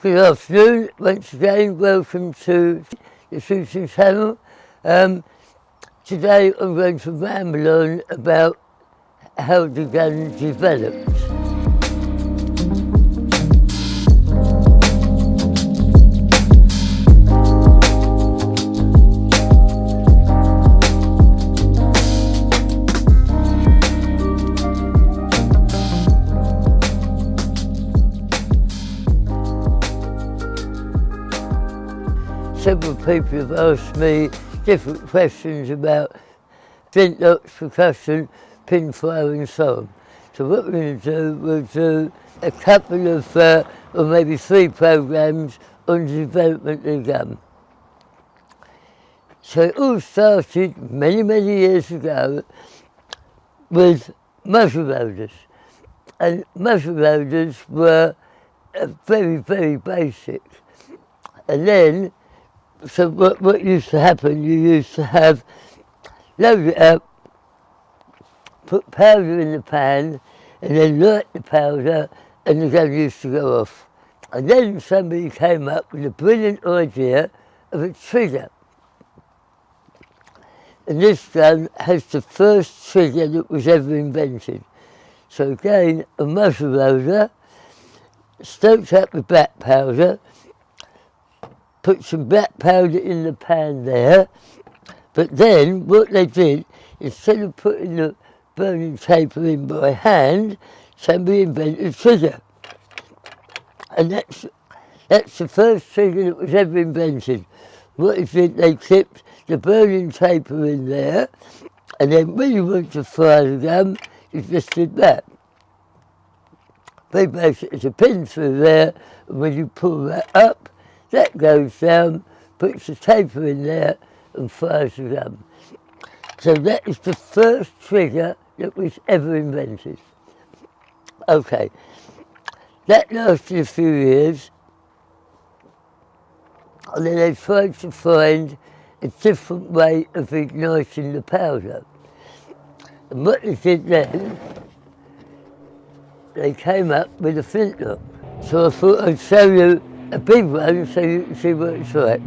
Good afternoon, once again welcome to the shooting channel. Today I'm going to ramble on about how the gun developed. Several people have asked me different questions about Flintlock, percussion, pinfire and so on. So what we're going to do, we'll do a couple of, or maybe 3 programs on the development of the gun. So it all started many years ago with muzzle loaders. And muzzle loaders were very basic. And then, so what used to happen, you used to have, load it up, put powder in the pan, and then light the powder, and the gun used to go off. And then somebody came up with a brilliant idea of a trigger. And this gun has the first trigger that was ever invented. So again, a muzzle loader, stoked up with black powder, put some black powder in the pan there, but then what they did, instead of putting the burning taper in by hand, somebody invented a trigger. And that's the first trigger that was ever invented. What it did, they clipped the burning taper in there, and then when you want to fire the gun, you just did that. Very basic, there's a pin through there, and when you pull that up, that goes down, puts the taper in there and fires the gun. So that is the first trigger that was ever invented. Okay, that lasted a few years, and then they tried to find a different way of igniting the powder. And what they did then, they came up with a flintlock. So I thought I'd show you a big one so you can see what it's like.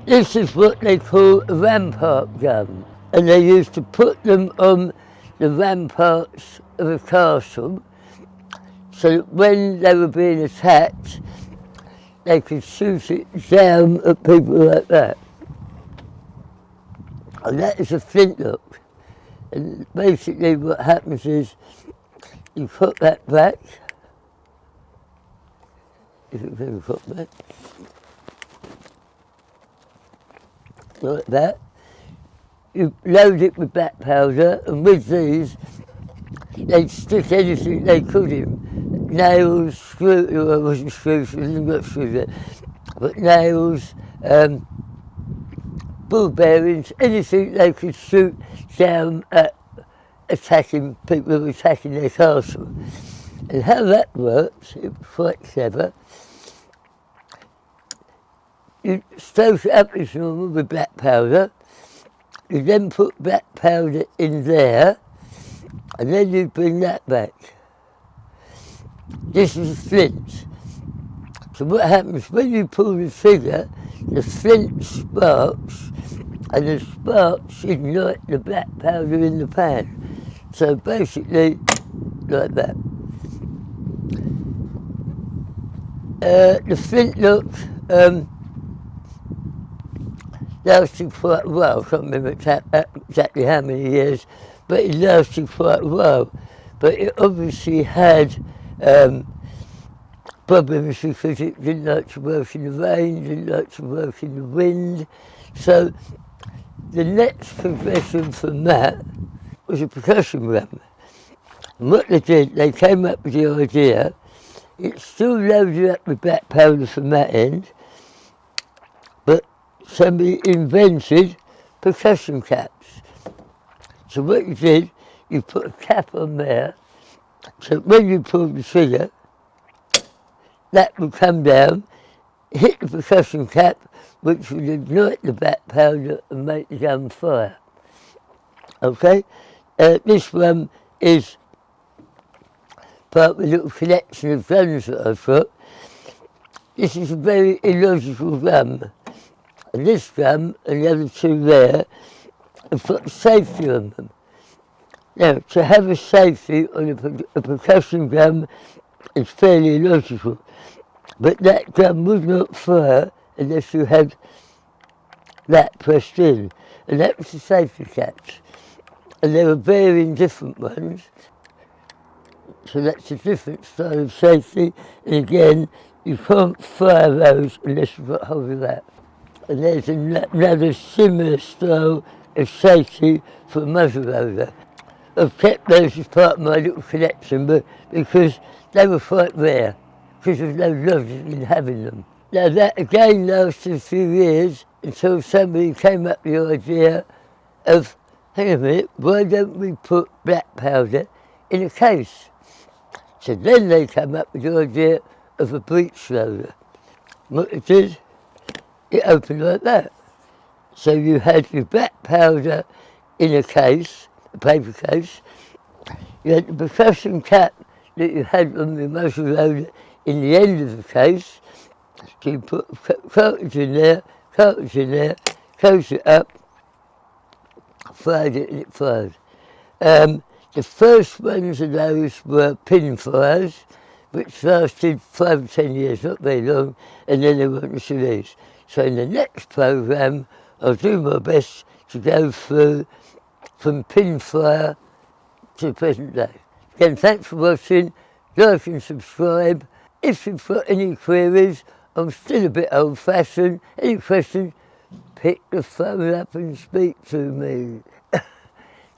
This is what they call a rampart gun, and they used to put them on the ramparts of a castle so that when they were being attacked they could shoot it down at people like that. And that is a flintlock. And basically what happens is you put that back, if you can put that, like that. You load it with black powder, and with these, they'd stick anything they could in. Nails, screws, well, it wasn't screws, we didn't got screws there, but nails, ball bearings, anything they could shoot down at attacking people who were attacking their castle. And how that works, it was quite clever. You stoke it up as normal with black powder, you then put black powder in there, and then you bring that back. This is a flint. So what happens, when you pull the trigger, the flint sparks, and the sparks ignite the black powder in the pan. So basically, like that. The flintlock lasted quite a while. I can't remember exactly how many years, but it lasted quite a while. But it obviously had problems because it didn't like to work in the rain, didn't like to work in the wind. So the next progression from that was a percussion gun. And what they did, they came up with the idea, it's still loaded up with black powder from that end, but somebody invented percussion caps. So what you did, you put a cap on there, so when you pulled the trigger, that would come down, hit the percussion cap, which would ignite the black powder and make the gun fire. Okay? This one is part of a little collection of guns that I've got. This is a very illogical gun. And this gun and the other two there have got safety on them. Now, to have a safety on a percussion gun is fairly illogical. But that gun would not fire unless you had that pressed in. And that was the safety catch. And there are varying different ones. So that's a different style of safety. And again, you can't fire those unless you've got hold of that. And there's another similar style of safety for a muzzle loader. I've kept those as part of my little collection, but because they were quite rare, because there's no logic in having them. Now that again lasted a few years until somebody came up with the idea of, hang a minute, why don't we put black powder in a case? So then they came up with the idea of a breech loader. What it did, it opened like that. So you had your black powder in a case, a paper case. You had the percussion cap that you had on the muzzle loader in the end of the case. So you put cartridge in there, close it up, fired it and it fired. The first ones of those were pin fires, which lasted 5 or 10 years, not very long, and then they went to these. So in the next programme, I'll do my best to go through from pin fire to the present day. Again, thanks for watching, like and subscribe. If you've got any queries, I'm still a bit old-fashioned. Any questions, pick the phone up and speak to me.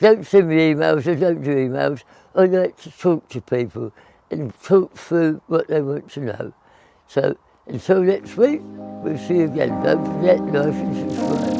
Don't send me emails, I don't do emails. I like to talk to people and talk through what they want to know. So until next week, we'll see you again. Don't forget, like and subscribe.